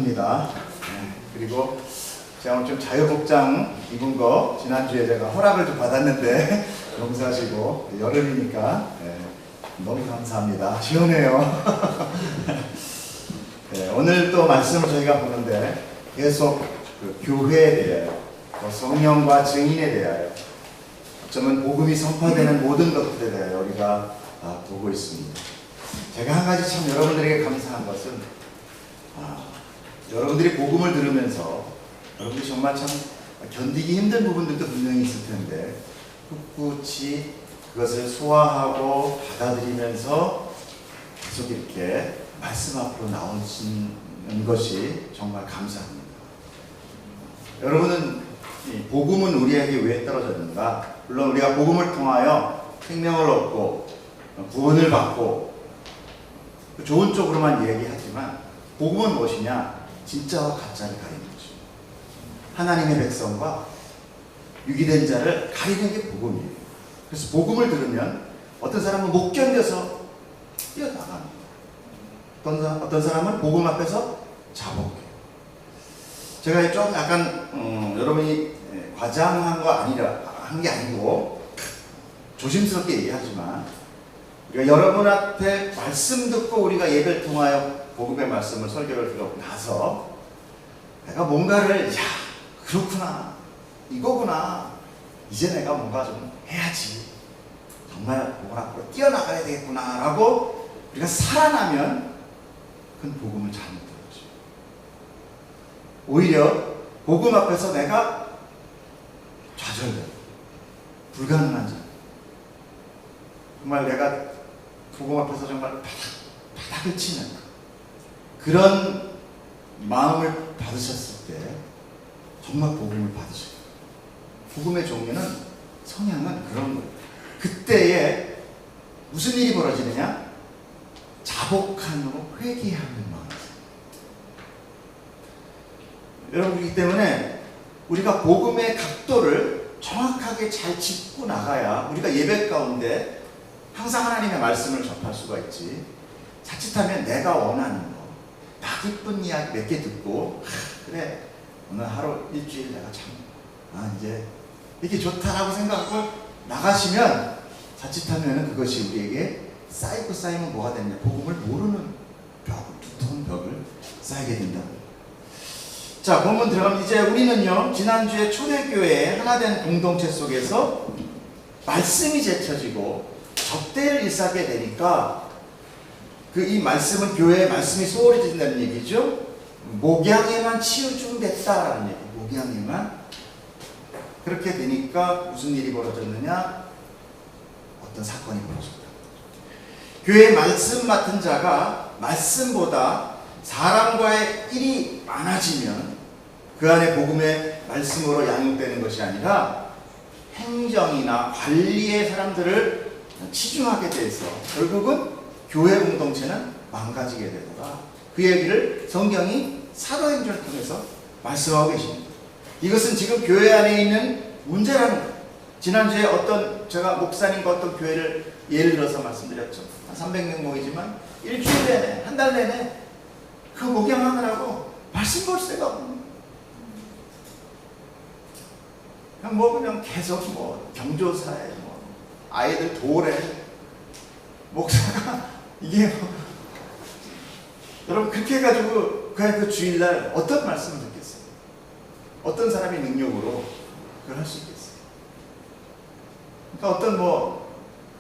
감사합니다. 그리고 제가 오늘 좀 자유복장 입은 거 지난주에 제가 허락을 좀 받았는데 용서하시고 여름이니까 너무 감사합니다. 시원해요. 오늘 또 말씀을 저희가 보는데 계속 그 교회에 대하여 또 성령과 증인에 대하여 어쩌면 복음이 선포되는 모든 것들에 대하여 우리가 보고 있습니다. 제가 한 가지 참 여러분들에게 감사한 것은 여러분들이 복음을 들으면서 여러분들이 정말 참 견디기 힘든 부분들도 분명히 있을 텐데 꿋꿋이 그것을 소화하고 받아들이면서 계속 이렇게 말씀 앞으로 나오시는 것이 정말 감사합니다. 여러분은 이 복음은 우리에게 왜 떨어졌는가? 물론 우리가 복음을 통하여 생명을 얻고 구원을 받고 좋은 쪽으로만 얘기하지만 복음은 무엇이냐? 진짜와 가짜를 가리는 거죠. 하나님의 백성과 유기된 자를 가리는 게 복음이에요. 그래서 복음을 들으면 어떤 사람은 못 견뎌서 뛰어나갑니다. 어떤 사람은 복음 앞에서 자복해요. 제가 좀 약간 여러분이 과장한 거 한 게 아니고 조심스럽게 얘기하지만 우리가 여러분한테 말씀 듣고 우리가 예배를 통하여 복음의 말씀을 설교를 들었고 나서 내가 뭔가를 그렇구나 이거구나 이제 내가 뭔가 좀 해야지 정말 복음 앞으로 뛰어나가야 되겠구나 라고 우리가 살아나면 그건 복음을 잘못 들었죠. 오히려 복음 앞에서 내가 좌절돼 불가능한 자 정말 내가 복음 앞에서 정말 바닥을 치는 그런 마음을 받으셨을 때 정말 복음을 받으셔요. 복음의 종류는 성향은 그런 거예요. 그때에 무슨 일이 벌어지느냐? 자복함으로 회개하는 마음이에요. 여러분이기 때문에 우리가 복음의 각도를 정확하게 잘 짚고 나가야 우리가 예배 가운데 항상 하나님의 말씀을 접할 수가 있지. 자칫하면 내가 원하는 거, 나 기쁜 이야기 몇 개 듣고 그래 오늘 하루 일주일 내가 참 이제 이렇게 좋다라고 생각하고 나가시면 자칫하면 그것이 우리에게 쌓이면 뭐가 되냐? 복음을 모르는 두터운 벽을 쌓이게 된다고. 자, 본문 들어가면 이제 우리는요 지난주에 초대교회의 하나된 공동체 속에서 말씀이 제쳐지고 접대를 일삼게 되니까 이 말씀은 교회의 말씀이 소홀해진다는 얘기죠. 목양에만 치우중됐다라는 얘기. 목양에만 그렇게 되니까 무슨 일이 벌어졌느냐? 어떤 사건이 벌어졌다. 교회의 말씀 맡은 자가 말씀보다 사람과의 일이 많아지면 그 안에 복음의 말씀으로 양육되는 것이 아니라 행정이나 관리의 사람들을 치중하게 돼서 결국은 교회 공동체는 망가지게 되더라. 그 얘기를 성경이 사도행전을 통해서 말씀하고 계십니다. 이것은 지금 교회 안에 있는 문제라는 거예요. 지난주에 제가 목사님과 어떤 교회를 예를 들어서 말씀드렸죠. 한 300명 모이지만 일주일 내내, 한 달 내내 그 목양하느라고 말씀 볼 새가 없는 그냥 계속 경조사에 아이들 도래 목사가 이게 여러분 그렇게 해가지고 그 주일날 어떤 말씀을 듣겠어요? 어떤 사람이 능력으로 그걸 할 수 있겠어요? 그러니까 어떤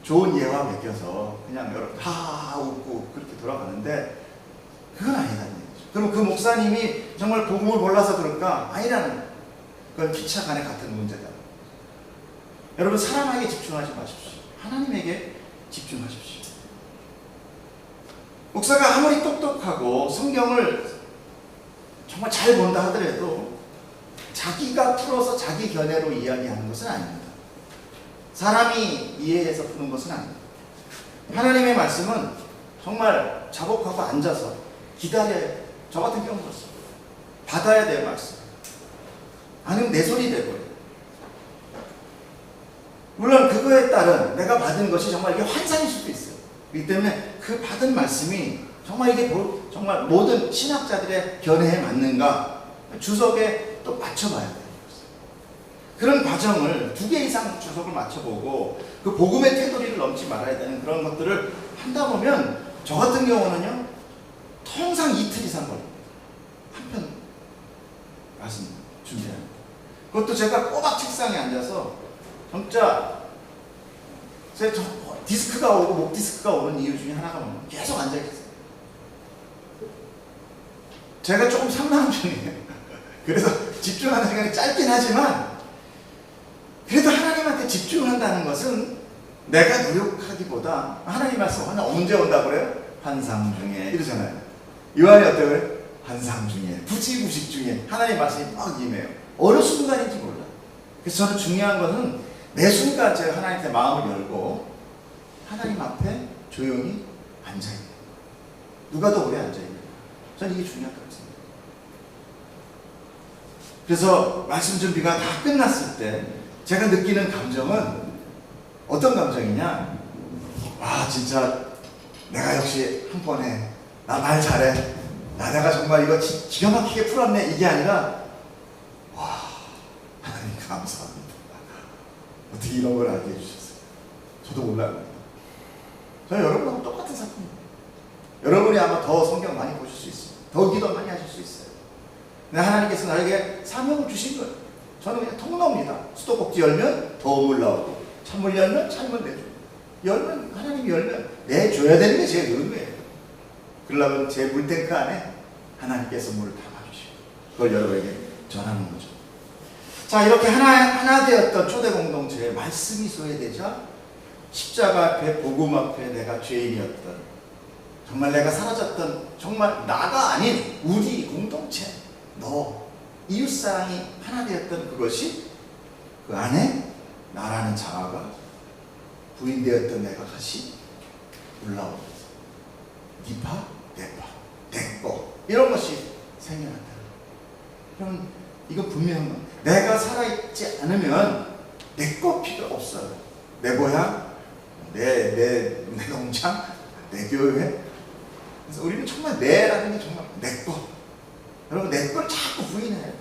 좋은 예와 맡겨서 그냥 여러분 다 웃고 그렇게 돌아가는데 그건 아니다는 얘기죠. 그럼 그 목사님이 정말 복음을 몰라서 그럴까? 아니라는 거예요. 그건 피차 간의 같은 문제다. 여러분 사람에게 집중하지 마십시오. 하나님에게 집중하십시오. 목사가 아무리 똑똑하고 성경을 정말 잘 본다 하더라도 자기가 풀어서 자기 견해로 이야기하는 것은 아닙니다. 사람이 이해해서 푸는 것은 아닙니다. 하나님의 말씀은 정말 자복하고 앉아서 기다려야 돼. 저 같은 경우는 받아야 될 말씀. 아니면 내 소리 되고요. 물론 그거에 따른 내가 받은 것이 정말 이게 환상일 수도 있어요. 그렇기 때문에 그 받은 말씀이 정말 이게 정말 모든 신학자들의 견해에 맞는가 주석에 또 맞춰봐야 돼요. 그런 과정을 2개 이상 주석을 맞춰보고 그 복음의 테두리를 넘지 말아야 되는 그런 것들을 한다 보면 저 같은 경우는요 통상 이틀 이상 걸립니다. 한 편 말씀 준비하는 그것도 제가 꼬박 책상에 앉아서 진짜 디스크가 오고 목 디스크가 오는 이유 중에 하나가 뭐냐면 계속 앉아있어요. 제가 조금 상남한 중이에요. 그래서 집중하는 시간이 짧긴 하지만 그래도 하나님한테 집중한다는 것은 내가 노력하기보다 하나님 말씀 언제 온다고 그래요? 환상 중에 이러잖아요. 요한이 어때요? 그래요? 환상 중에 부지구식 중에 하나님 말씀이 막 임해요. 어느 순간인지 몰라. 그래서 저는 중요한 것은 매 순간 제가 하나님한테 마음을 열고 하나님 앞에 조용히 앉아있는 누가 더 오래 앉아있는 저는 이게 중요하다고 생각해요. 그래서 말씀 준비가 다 끝났을 때 제가 느끼는 감정은 어떤 감정이냐, 와 진짜 내가 역시 한 번에 나 말 잘해, 내가 정말 이거 기가 막히게 풀었네, 이게 아니라 와 하나님 감사합니다. 어떻게 이런 걸 알게 해주셨어요. 저도 몰라요. 저는 여러분하고 똑같은 사건입니다. 여러분이 아마 더 성경 많이 보실 수 있어요. 더 기도 많이 하실 수 있어요. 근데 하나님께서 나에게 사명을 주신 거예요. 저는 그냥 통로입니다. 수도꼭지 열면 더물 나오고, 찬물 열면 찬물 내주고, 열면 하나님이 열면 내줘야 되는 게 제 의무예요. 그러려면 제 물탱크 안에 하나님께서 물을 담아주시고 그걸 여러분에게 전하는 거죠. 자, 이렇게 하나 되었던 초대 공동체에 말씀이 소외되자 십자가 앞에 복음 앞에 내가 죄인이었던, 정말 내가 사라졌던, 정말 나가 아닌 우리 공동체, 너 이웃사랑이 하나 되었던 그것이 그 안에 나라는 자아가 부인되었던 내가 다시 올라오면서 니파, 내파, 내꺼 이런 것이 생겨났다. 그럼 이거 분명한 건 내가 살아있지 않으면 내꺼 필요 없어요. 내 고향, 내 농장, 내 교회. 그래서 우리는 정말 내라는 게 정말 내꺼. 여러분 내 걸 자꾸 부인해야 돼.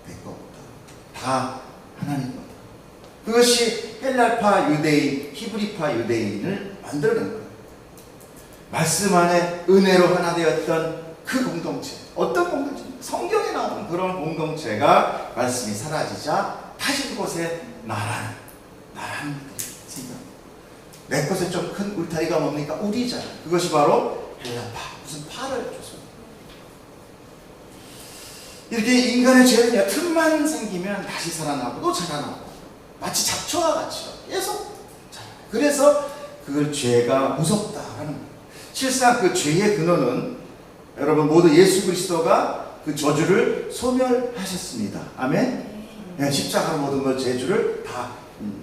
내 거보다 다 하나님 거다. 그것이 헬라파 유대인, 히브리파 유대인을 만들어낸 거예요. 말씀 안에 은혜로 하나 되었던 그 공동체, 어떤 공동체? 성경에 나오는 그런 공동체가 말씀이 사라지자 다시 그곳에 나라는 것들이 생깁니다. 내 것에 좀 큰 울타리가 뭡니까? 우리잖아. 그것이 바로 헬라파, 무슨 파를 줘서 이렇게 인간의 죄는요, 틈만 생기면 다시 살아나고 또 자라나고 마치 잡초와 같이요, 계속 자라나요. 그래서 그걸 죄가 무섭다라는 거예요. 실상 그 죄의 근원은 여러분 모두 예수 그리스도가 그 저주를 소멸하셨습니다. 아멘. 네, 십자가로 모든 걸 죄주를 다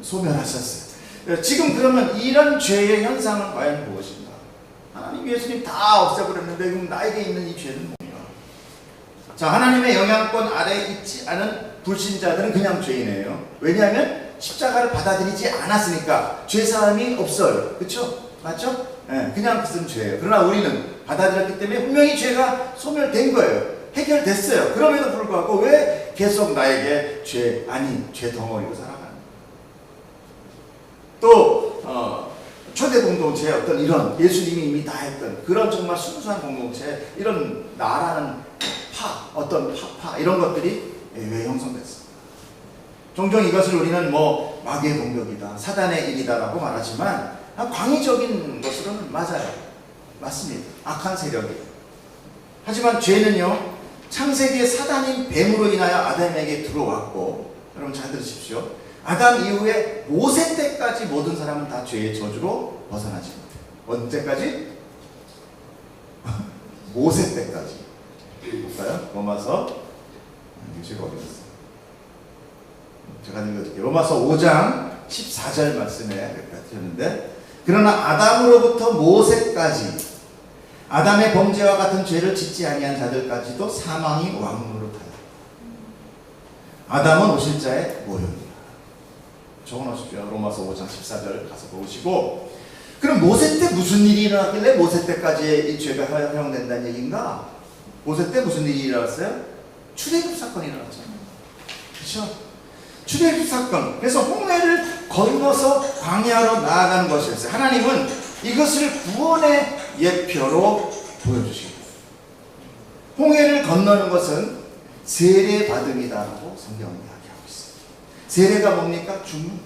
소멸하셨어요. 지금 그러면 이런 죄의 현상은 과연 무엇인가? 하나님 예수님 다 없애버렸는데 그럼 나에게 있는 이 죄는 뭔가? 자, 하나님의 영향권 아래에 있지 않은 불신자들은 그냥 죄인이에요. 왜냐하면 십자가를 받아들이지 않았으니까 죄사함이 없어요. 그렇죠? 맞죠? 네, 그냥 그것은 죄예요. 그러나 우리는 받아들였기 때문에 분명히 죄가 소멸된 거예요. 해결됐어요. 그럼에도 불구하고 왜 계속 나에게 죄 덩어리로 살아가는 거예요? 또 초대 공동체의 어떤 이런 예수님이 이미 다 했던 그런 정말 순수한 공동체, 이런 나라는 어떤 파 이런 것들이 왜 형성됐습니까? 종종 이것을 우리는 뭐 마귀의 공격이다, 사단의 일이다라고 말하지만 광의적인 것으로는 맞아요. 맞습니다. 악한 세력이. 하지만 죄는요, 창세기의 사단인 뱀으로 인하여 아담에게 들어왔고, 여러분 잘 들으십시오. 아담 이후에 모세 때까지 모든 사람은 다 죄의 저주로 벗어나지 못해요. 언제까지? 모세 때까지. 볼까요? 로마서, 제가 어디 갔어요? 제가 읽어드릴게요. 로마서 5장 14절 말씀에 드렸는데, 그러나 아담으로부터 모세까지 아담의 범죄와 같은 죄를 짓지 아니한 자들까지도 사망이 왕노릇하여 아담은 오실자의 모형이라. 적어놓으십시오. 로마서 5장 14절 가서 보시고, 그럼 모세 때 무슨 일이 일어났길래 모세 때까지 이 죄가 허용된다는 얘기인가? 모세 때 무슨 일이 일어났어요? 출애굽 사건이 일어났잖아요. 그렇죠? 출애굽 사건. 그래서 홍해를 건너서 광야로 나아가는 것이었어요. 하나님은 이것을 구원의 예표로 보여주시고, 홍해를 건너는 것은 세례 받음이다라고 성경은 이야기하고 있어요. 세례가 뭡니까? 죽는 거예요.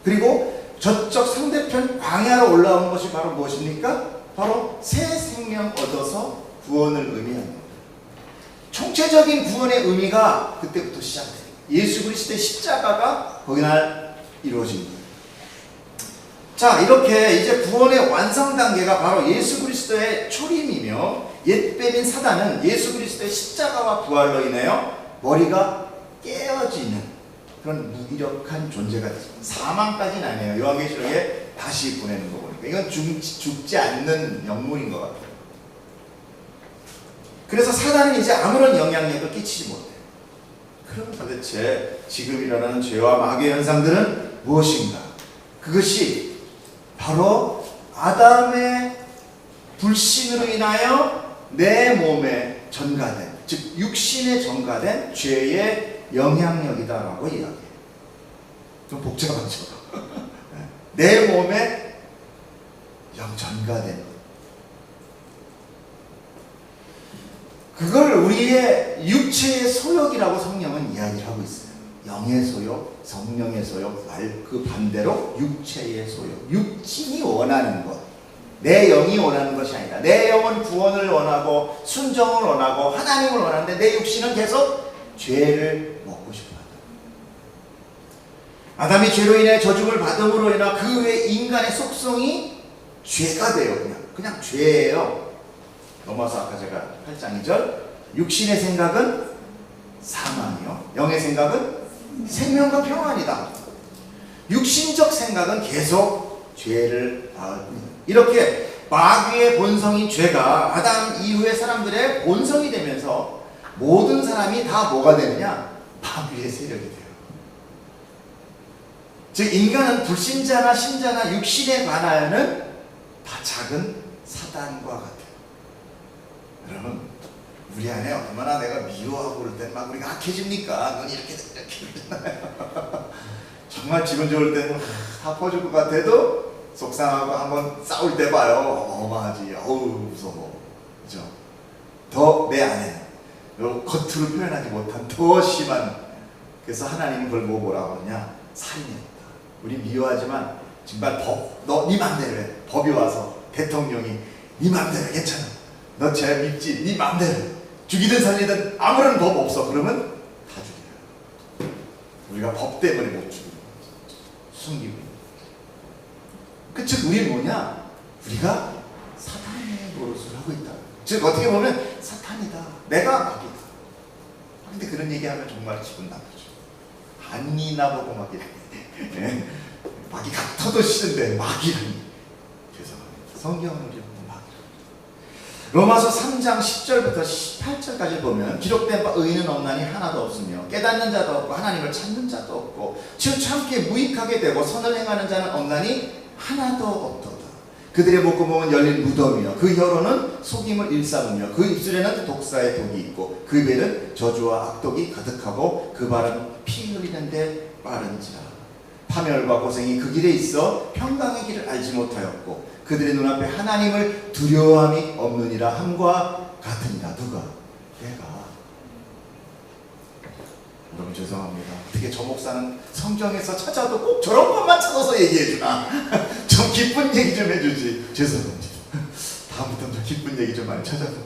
그리고 저쪽 상대편 광야로 올라오는 것이 바로 무엇입니까? 바로 새 생명 얻어서 구원을 의미하는 겁니다. 총체적인 구원의 의미가 그때부터 시작돼요. 예수 그리스도의 십자가가 거기날 이루어진 거예요. 자, 이렇게 이제 구원의 완성 단계가 바로 예수 그리스도의 초림이며, 옛뱀인 사단은 예수 그리스도의 십자가와 부활로 인하여 머리가 깨어지는 그런 무기력한 존재가 됐습니다. 사망까지는 아니에요. 요한계시록에 다시 보내는 거 보니까 이건 죽지 않는 영문인 것 같아요. 그래서 사단은 이제 아무런 영향력을 끼치지 못해요. 그럼 도대체 지금 일어나는 죄와 마귀의 현상들은 무엇인가? 그것이 바로 아담의 불신으로 인하여 내 몸에 전가된, 즉 육신에 전가된 죄의 영향력이다라고 이야기해요. 좀 복잡하죠. 내 몸에 전가된 것. 그걸 우리의 육체의 소욕이라고 성령은 이야기를 하고 있어요. 영의 소욕, 성령의 소욕, 그 반대로 육체의 소욕. 육신이 원하는 것. 내 영이 원하는 것이 아니라, 내 영은 구원을 원하고 순종을 원하고 하나님을 원하는데 내 육신은 계속 죄를 먹고 싶어 한다. 아담이 죄로 인해 저주를 받음으로 인하 그 외 인간의 속성이 죄가 돼요. 그냥 죄예요. 넘어서 아까 제가 8장 2절, 육신의 생각은 사망이요, 영의 생각은 생명과 평안이다. 육신적 생각은 계속 죄를 낳습니다. 이렇게 마귀의 본성인 죄가 아담 이후의 사람들의 본성이 되면서 모든 사람이 다 뭐가 되느냐? 마귀의 세력이 돼요. 즉 인간은 불신자나 신자나 육신에 관하여는 다 작은 사단과 같아요. 여러분, 우리 안에 얼마나 내가 미워하고 그럴 땐 막 우리가 악해집니까? 눈이 이렇게 그러잖아요. 정말 기분 좋을 때는 다 퍼줄 것 같아도 속상하고 한번 싸울 때 봐요. 어마어마하지. 어우 무서워. 그죠? 더 내 안에 겉으로 표현하지 못한 더 심한. 그래서 하나님은 그걸 뭐라고 하느냐? 살인했다. 우리 미워하지만 정말 너 네 맘대로 해. 법이 와서 대통령이 네 맘대로 괜찮아. 너 죄 믿지? 네 맘대로. 죽이든 살리든 아무런 법 없어. 그러면 다 죽여요. 우리가 법 때문에 못 죽이는 거지. 숨기고. 즉 우리는 뭐냐? 우리가 사탄의 노릇을 하고 있다. 즉 어떻게 보면 사탄이다. 내가 마귀다. 근데 그런 얘기하면 정말 기분 나쁘죠. 한이나 보고 막 이래. 마귀 같아도 싫은데 마귀라니. 죄송합니다. 성경은 우리 보고 마귀라니. 로마서 3장 10절부터 18절까지 보면 기록된 바 의인은 없나니 하나도 없으며 깨닫는 자도 없고 하나님을 찾는 자도 없고 즉 참게 무익하게 되고 선을 행하는 자는 없나니 하나도 없도다. 그들의 목구멍은 열린 무덤이요 그 혀로는 속임을 일삼으며 그 입술에는 독사의 독이 있고 그 입에는 저주와 악독이 가득하고 그 발은 피 흘리는데 빠른지라. 파멸과 고생이 그 길에 있어 평강의 길을 알지 못하였고 그들의 눈앞에 하나님을 두려워함이 없느니라 함과 같으니라. 누가? 내가. 여러분 죄송합니다. 어떻게 저 목사는 성경에서 찾아도 꼭 저런 것만 찾아서 얘기해주나. 좀 기쁜 얘기 좀 해주지. 죄송합니다. 다음부터는 좀 기쁜 얘기 좀 많이 찾아볼게요.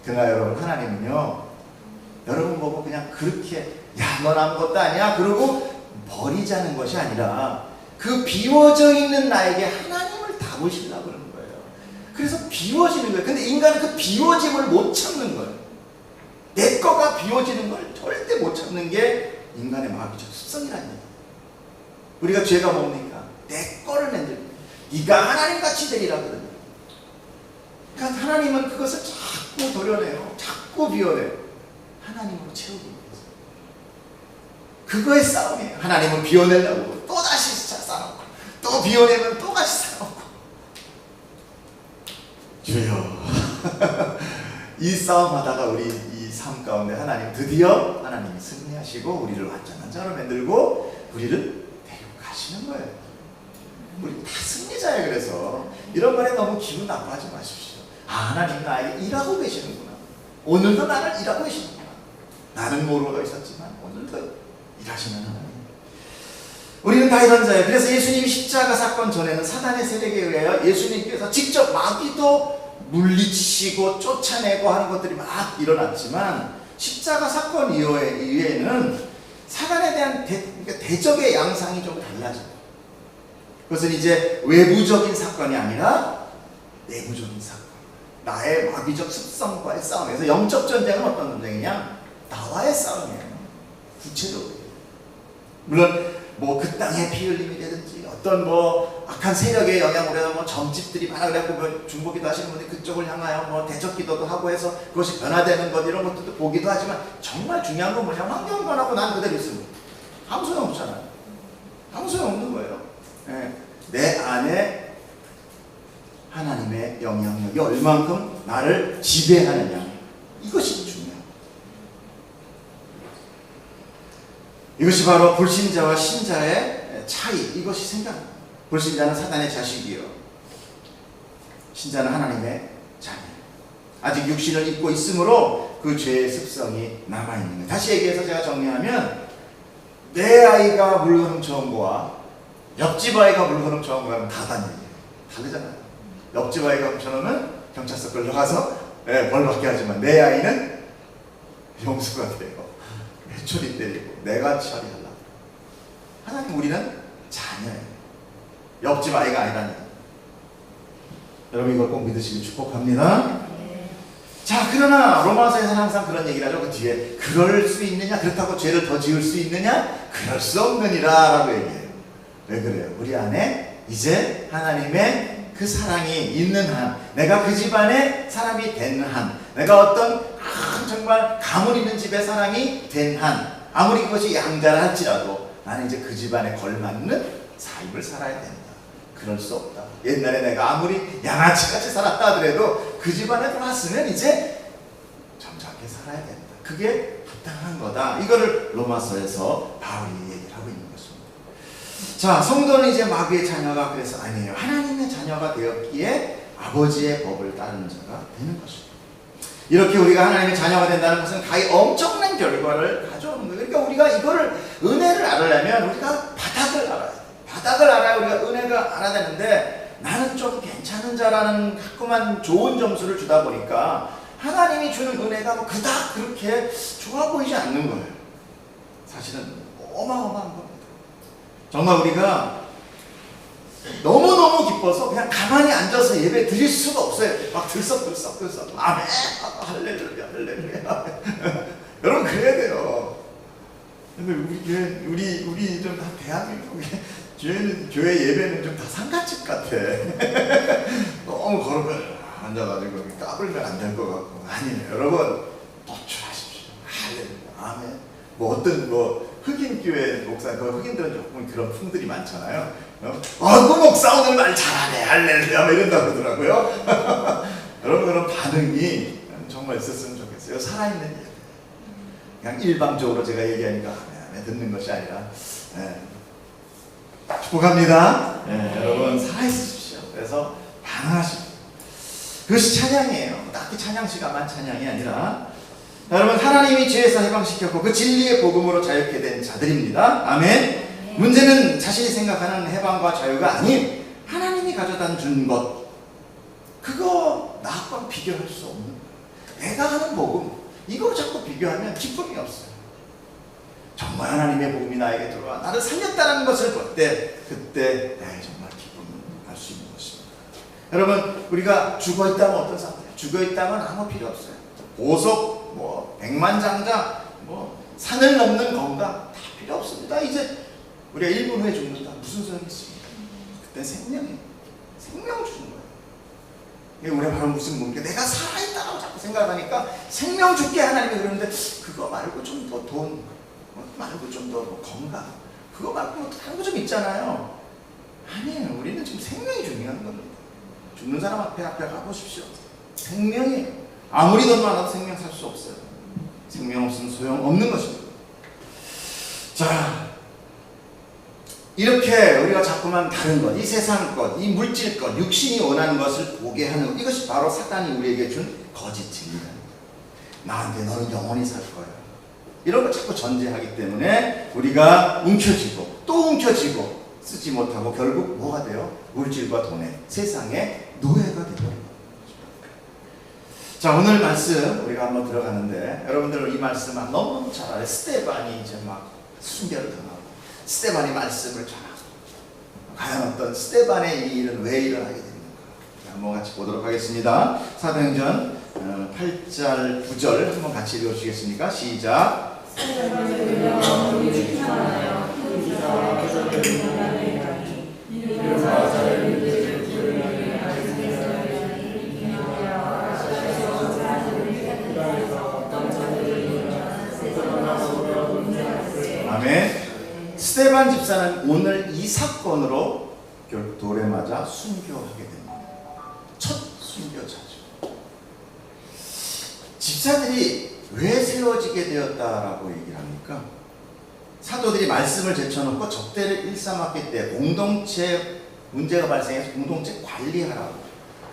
그러나 여러분 하나님은요 여러분 보고 그냥 그렇게 야 넌 아무것도 아니야 그러고 버리자는 것이 아니라 그 비워져 있는 나에게 하나님을 담으시려고 그러는 거예요. 그래서 비워지는 거예요. 근데 인간은 그 비워짐을 못 참는 거예요. 내 거가 비워지는 걸 절대 못 참는 게 인간의 마귀적 습성이라는 얘기예요. 우리가 죄가 뭡니까? 내 거를 만들고 네가 하나님같이 되리라 그러는 거예요. 그러니까 하나님은 그것을 자꾸 도려내요. 자꾸 비워내요. 하나님으로 채우기 위해서. 그거의 싸움이에요. 하나님은 비워내려고 또다시 쌓아놓고 또 비워내면 또다시 쌓아놓고 주여. 이 싸움 하다가 우리 이 삶 가운데 하나님 드디어 하나님이 승리하시고 우리를 완전한 자로 만들고 우리를 데리고 가시는 거예요. 우리 다 승리자예요. 그래서 이런 말에 너무 기분 나빠하지 마십시오. 아, 하나님 나에게 일하고 계시는구나. 오늘도 나를 일하고 계시는구나. 나는 모르고 있었지만 오늘도 일하시는 하나님. 우리는 다 이런 자예요. 그래서 예수님이 십자가 사건 전에는 사단의 세력에 의하여 예수님께서 직접 마귀도 물리치시고 쫓아내고 하는 것들이 막 일어났지만 십자가 사건 이후에는 사단에 대한 대적의 양상이 좀 달라져요. 그것은 이제 외부적인 사건이 아니라 내부적인 사건. 나의 마귀적 습성과의 싸움에서 영적 전쟁은 어떤 전쟁이냐? 나와의 싸움이에요. 구체적으로. 물론 뭐 그 땅의 피 흘림이라든지 어떤 뭐 악한 세력의 영향으로 해서 뭐 점집들이 많아 그래갖고 뭐 중보기도 하시는 분들이 그쪽을 향하여 뭐 대적기도도 하고 해서 그것이 변화되는 것 이런 것들도 보기도 하지만 정말 중요한 건 뭐냐? 환경 변하고 난 그대로 있으면 아무 소용 없잖아요. 아무 소용 없는 거예요. 네. 내 안에 하나님의 영향력이 얼만큼 나를 지배하느냐, 이것이 중요해요. 이것이 바로 불신자와 신자의 차이, 이것이 생각합니다. 불신자는 사단의 자식이요, 신자는 하나님의 자녀. 아직 육신을 입고 있으므로 그 죄의 습성이 남아있는 거예요. 다시 얘기해서 제가 정리하면, 내 아이가 물건을 처음 보아 옆집 아이가 물건을 처음 보면 다 다른 얘기예요. 다르잖아요. 옆집 아이가 훔쳐놓으면 경찰서 끌려가서 벌 받게 하지만 내 아이는 용서가 돼요. 회초리 때리고 내가 처리하려고. 하나님, 우리는 자녀예요. 옆집 아이가 아니라니. 여러분 이걸 꼭 믿으시길 축복합니다. 자, 그러나 로마서에서는 항상 그런 얘기를 하죠. 그 뒤에 그럴 수 있느냐, 그렇다고 죄를 더 지을 수 있느냐, 그럴 수 없느니라 라고 얘기해요. 왜 그래요? 우리 안에 이제 하나님의 그 사랑이 있는 한, 내가 그 집안의 사람이 된 한, 내가 어떤 정말 가문 있는 집의 사람이 된 한, 아무리 그것이 양자라 할지라도 나는 이제 그 집안에 걸맞는 삶을 살아야 된다. 그럴 수 없다. 옛날에 내가 아무리 양아치같이 살았다 하더라도 그 집안에 들어왔으면 이제 점잖게 살아야 된다. 그게 합당한 거다. 이거를 로마서에서 바울이 얘기를 하고 있는 것입니다. 자, 성도는 이제 마귀의 자녀가 그래서 아니에요. 하나님의 자녀가 되었기에 아버지의 법을 따르는 자가 되는 것입니다. 이렇게 우리가 하나님의 자녀가 된다는 것은 가히 엄청난 결과를 가져오는 거예요. 그러니까 우리가 이거를, 은혜를 알으려면 우리가 바닥을 알아야 돼요. 바닥을 알아야 우리가 은혜를 알아야 되는데, 나는 좀 괜찮은 자라는 자꾸만 좋은 점수를 주다 보니까 하나님이 주는 은혜가 뭐 그닥 그렇게 좋아 보이지 않는 거예요. 사실은 어마어마한 겁니다. 정말 우리가 너무너무 기뻐서 그냥 가만히 앉아서 예배 드릴 수가 없어요. 막 들썩들썩 아멘, 할렐루야, 할렐루야. 여러분 그래야 돼요. 근데 우리 좀 다 대한민국에 교회 예배는 좀 다 상가집 같아. 너무 거룩을 앉아가지고 까불면 안 될 것 같고. 아니에요. 여러분 노출하십시오. 할렐루야, 아멘. 뭐 어떤 흑인 교회 목사, 흑인들은 조금 그런 풍들이 많잖아요. 그 목사 오늘 말 잘하네, 할렐루야, 뭐 이런다고 그러더라고요. 여러분 그런 반응이 정말 있었으면 좋겠어요. 살아있는 예배. 그냥 일방적으로 제가 얘기하니까 듣는 것이 아니라, 축복합니다. 여러분 살아있으십시오. 그래서 반응하십시오. 그것이 찬양이에요. 딱히 찬양 시간만 찬양이 아니라, 여러분 하나님이 죄에서 해방시켰고 그 진리의 복음으로 자유케 된 자들입니다. 아멘. 문제는 자신이 생각하는 해방과 자유가 아닌 하나님이 가져다 준 것, 그거 나하고 비교할 수 없는 거예요. 내가 하는 복음, 이거 자꾸 비교하면 기쁨이 없어요. 정말 하나님의 복음이 나에게 들어와 나를 살렸다는 것을 볼 때, 그때 나의 정말 기쁨을 알 수 있는 것입니다. 여러분, 우리가 죽어있다면 어떤 상태예요? 죽어있다면 아무 필요 없어요. 보석, 백만장자, 산을 넘는 건강 다 필요 없습니다. 이제 우리가 1분 후에 죽는다. 무슨 소용이 있습니까? 그때 생명이에요. 생명 주는 거예요. 우리가 바로 무슨 문제, 내가 살아있다고 자꾸 생각하니까 생명 줄게 하나님이 그러는데, 그거 말고 좀 더 돈, 말고 좀 더 건강, 그거 말고 다른 거 좀 있잖아요. 아니에요. 우리는 지금 생명이 중요한 겁니다. 죽는 사람 앞에 가보십시오. 생명이에요. 아무리 돈 많아도 생명 살 수 없어요. 생명 없으면 소용없는 것입니다. 자, 이렇게 우리가 자꾸만 다른 것, 이 세상 것, 이 물질 것, 육신이 원하는 것을 보게 하는 것, 이것이 바로 사단이 우리에게 준 거짓 진리다. 나한테 너는 영원히 살 거야. 이런 걸 자꾸 전제하기 때문에 우리가 움켜쥐고 또 움켜쥐고 쓰지 못하고 결국 뭐가 돼요? 물질과 돈의 세상의 노예가 되버립니다. 자, 오늘 말씀 우리가 한번 들어가는데 여러분들 이 말씀 너무너무 잘 알아요. 스데반이 이제 막 순교를 당하고 스데반이 말씀을 전하고 과연 어떤 스데반의 이 일은 왜 일어나게 되는가 한번 같이 보도록 하겠습니다. 사도행전 8절 9절 한번 같이 읽어주시겠습니까? 시작. 아멘. 스데반 집사는 오늘 이 사건으로 결국 돌에 맞아 순교하게 됩니다. 첫 순교자죠. 집사들이 왜 세워지게 되었다라고 얘기를 합니까? 사도들이 말씀을 제쳐놓고 접대를 일삼았기 때문에 공동체 문제가 발생해서 공동체 관리하라고.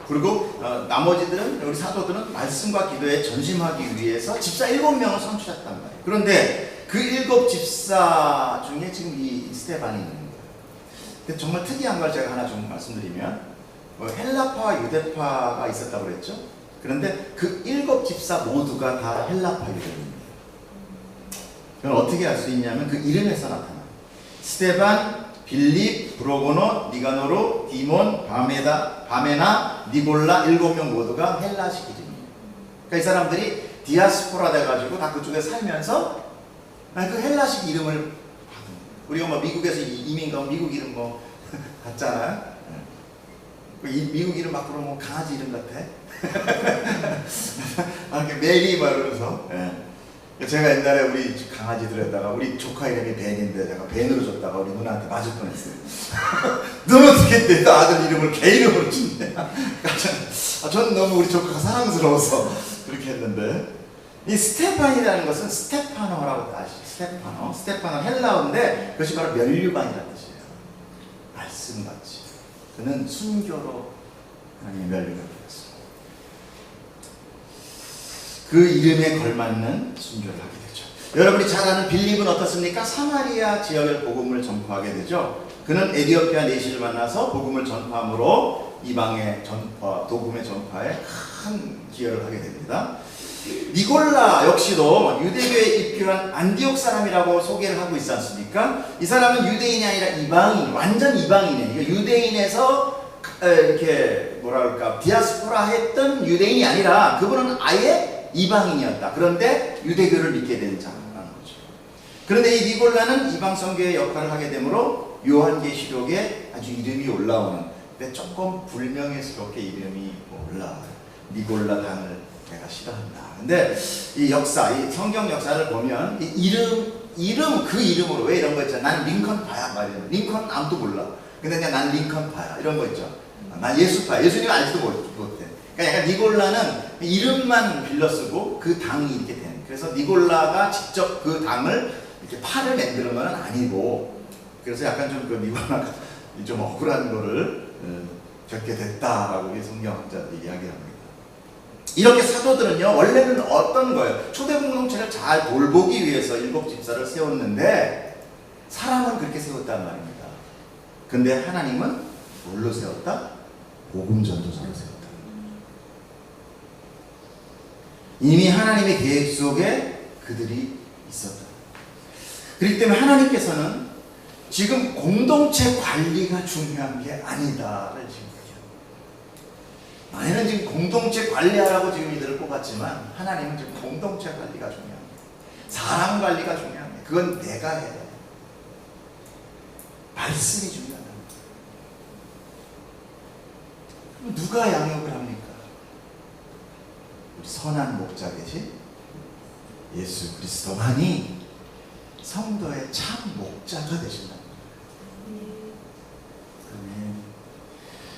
그리고 나머지들은 우리 사도들은 말씀과 기도에 전심하기 위해서 집사 7명을 선출했단 말이에요. 그런데 그 7 집사 중에 지금 이 스데반이 있는 거예요. 근데 정말 특이한 걸 제가 하나 좀 말씀드리면 헬라파와 유대파가 있었다고 그랬죠. 그런데 그 7 집사 모두가 다 헬라파 유대인입니다. 그건 어떻게 알 수 있냐면 그 이름에서 나타나요. 스데반, 빌립, 브로고노, 니가노르, 디몬, 바메나, 니골라 7명 모두가 헬라식 이름이에요. 그러니까 이 사람들이 디아스포라 돼가지고 다 그쪽에 살면서 그 헬라식 이름을 받은 거예요. 우리가 뭐 미국에서 이민 가면 미국 이름 뭐 같잖아요. 미국 이름 막 그러면 강아지 이름 같아. 메리 막 이러면서. 제가 옛날에 우리 강아지들에다가 우리 조카 이름이 벤인데 제가 벤으로 줬다가 우리 누나한테 맞을 뻔했어요. 넌 어떻게 내 아들 이름을 개 이름으로 주냐. 저는 너무 우리 조카가 사랑스러워서 그렇게 했는데, 이 스테판이라는 것은 스테파노라고 아시죠? 스테파노 헬라어인데 그것이 바로 면류관이라는 뜻이에요. 말씀같이 그는 순교로 하나님의 면류관이 되었습니다. 그 이름에 걸맞는 순교를 하게 되죠. 여러분이 잘 아는 빌립은 어떻습니까? 사마리아 지역의 복음을 전파하게 되죠. 그는 에디오피아 내시를 만나서 복음을 전파함으로 이방의 복음의 전파에 큰 기여를 하게 됩니다. 니골라 역시도 유대교에 입교한 안디옥 사람이라고 소개를 하고 있지 않습니까? 이 사람은 유대인이 아니라 이방인, 완전 이방인이에요. 유대인에서 이렇게 뭐라 그럴까 디아스포라 했던 유대인이 아니라 그분은 아예 이방인이었다. 그런데 유대교를 믿게 된 자라는 거죠. 그런데 이 니골라는 이방 선교의 역할을 하게 되므로 요한계시록에 아주 이름이 올라오는, 근데 조금 불명예스럽게 이름이 올라와요. 니골라 당을 내가 싫어한다. 근데 이 역사, 이 성경 역사를 보면 이 이름 그 이름으로 왜 이런 거 있잖아. 난 링컨파야 말이에요. 링컨 아무도 몰라. 근데 그냥 난 링컨파야 이런 거 있죠. 난 예수파야. 예수님 알지도 못해. 그러니까 약간 니골라는 이름만 빌려 쓰고 그 당이 이렇게 되는. 그래서 니골라가 직접 그 당을 이렇게 파를 만드는 건 아니고, 그래서 약간 좀 그 니골라가 좀 억울한 거를 겪게 됐다라고 성경학자들이 이야기합니다. 이렇게 사도들은요 원래는 어떤 거예요? 초대 공동체를 잘 돌보기 위해서 7 집사를 세웠는데 사람은 그렇게 세웠단 말입니다. 근데 하나님은 뭘로 세웠다? 복음 전도사로 세웠다. 이미 하나님의 계획 속에 그들이 있었다. 그렇기 때문에 하나님께서는 지금 공동체 관리가 중요한 게 아니다를 지금 얘기합니다. 너희는 지금 공동체 관리하라고 지금 이들을 뽑았지만 하나님은 지금 공동체 관리가 중요합니다. 사람 관리가 중요합니다. 그건 내가 해야 돼. 말씀이 중요하다. 누가 양육을 합니까? 우리 선한 목자 되신 예수 그리스도만이 성도의 참 목자가 되신다.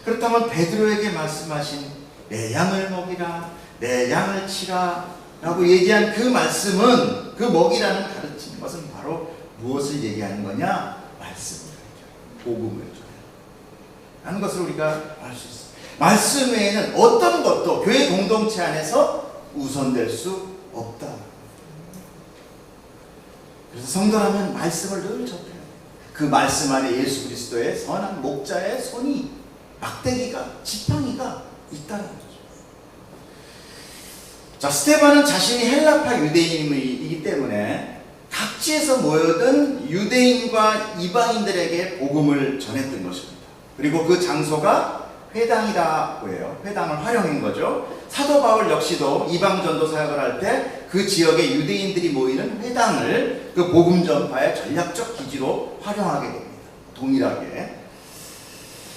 그렇다면 베드로에게 말씀하신 내 양을 먹이라, 내 양을 치라 라고 얘기한 그 말씀은, 그 먹이라는 가르치는 것은 바로 무엇을 얘기하는 거냐? 말씀을 얘기해요. 복음을 줘요 라는 것을 우리가 알 수 있어요. 말씀 외에는 어떤 것도 교회 공동체 안에서 우선될 수 없다. 그래서 성도라면 말씀을 늘 접해야 돼요. 그 말씀 안에 예수 그리스도의 선한 목자의 손이, 막대기가, 지팡이가 있다는 거죠. 자, 스데반은 자신이 헬라파 유대인이기 때문에 각지에서 모여든 유대인과 이방인들에게 복음을 전했던 것입니다. 그리고 그 장소가 회당이라고 해요. 회당을 활용한 거죠. 사도 바울 역시도 이방 전도 사역을 할 때 그 지역에 유대인들이 모이는 회당을 그 복음 전파의 전략적 기지로 활용하게 됩니다. 동일하게.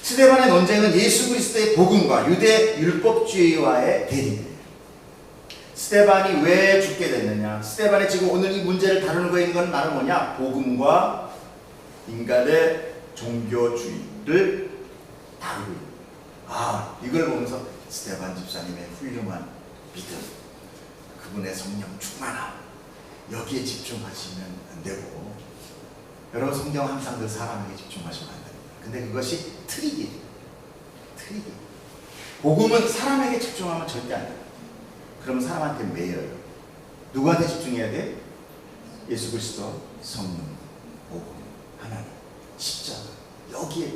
스데반의 논쟁은 예수 그리스도의 복음과 유대 율법주의와의 대립이에요. 스데반이 왜 죽게 됐느냐? 스데반이 지금 오늘 이 문제를 다루는 거인 건 나는 뭐냐? 복음과 인간의 종교주의를 다루고 있는. 이걸 보면서 스데반 집사님의 훌륭한 믿음, 그분의 성령 충만함, 여기에 집중하시면 안 되고, 여러분 성경 항상 그 사람에게 집중하시면 안 됩니다. 근데 그것이 트릭이에요. 트릭이. 복음은 사람에게 집중하면 절대 안 돼요. 그러면 사람한테 매여요. 누구한테 집중해야 돼? 예수 그리스도, 성령, 복음, 하나님, 십자가. 여기에.